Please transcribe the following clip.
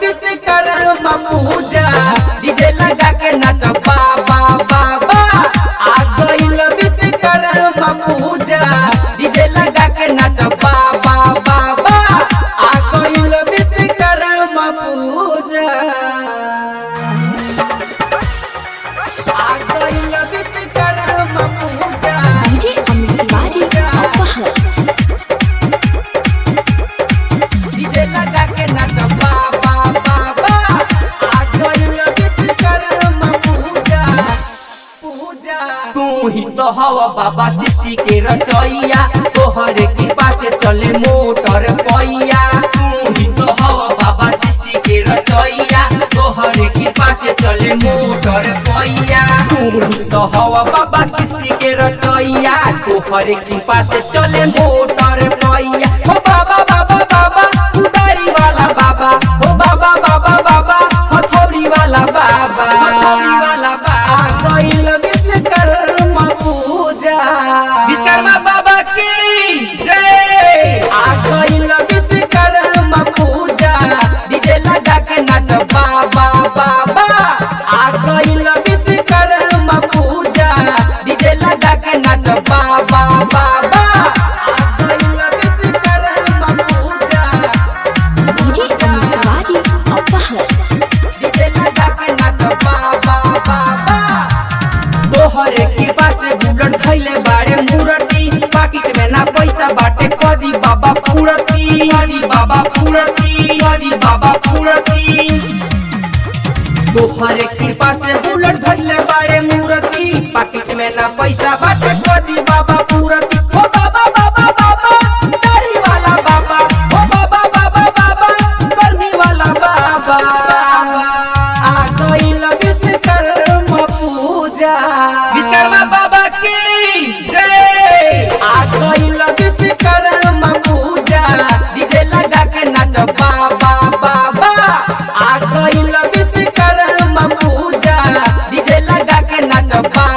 विश्वकर्मा पूजा DJ लगा के नाच बाबा बाबा। आ गइल विश्वकर्मा पूजा डीजे लगा के नाच बाबा बाबा। आ गइल विश्वकर्मा पूजा, आ गइल विश्वकर्मा पूजा। डीजे अमित तिवारी अपहर डीजे लगा के नाच बाबा बाबा। आ गइल विश्वकर्मा पूजा पूजा। तू ही तो हवा बाबा सृष्टि के रचैया, तोहरे कृपा से चले मोटर पैया। तू ही तो हवा बाबा सृष्टि के रचैया, तोहरे कृपा से चले मोटर पैया। तू ही तो हवा बाबा सृष्टि के रचैया, तोहरे कृपा से चले मोटर पैया। ओ बाबा बाबा बाबा उदारी वाला बाबा, ओ बाबा बाबा बाबा हथौड़ी वाला बाबा, हथौड़ी वाला बाबा। गइल विश्वकर्मा पूजा, विश्वकर्मा बाबा की जय। आ गइल विश्वकर्मा पूजा डीजे लगा के नाच बाबा बाबा। आ गइल विश्वकर्मा पूजा डीजे लगा के नाच बाबा बाबा। आ गइल विश्वकर्मा पूजा डीजे अमित तिवारी अपहर डीजे लगा के नाच बाबा बाबा। तोहरे कृपा से बुलट धैले बाड़े मूर्ति, पाकिट में ना पैसा बाटे कदी बाबा पूरती, कदी बाबा पूरती, कदी बाबा पूरती। तोहरे कृपा से बुलट धैले बाड़े मूर्ति, पाकिट में ना पैसा बाटे कदी बाबा पूरती। ओ बाबा बाबा बाबा दाढ़ी वाला बाबा, ओ बाबा बाबा बाबा करनी वाला बाबा। आ गइल विश्वकर्मा पूजा, विश्वकर्मा बाबा की जय। आ गइल विश्वकर्मा पूजा डीजे लगा के नाच बाबा बाबा। आ गइल विश्वकर्मा पूजा डीजे लगा के नाच बाबा।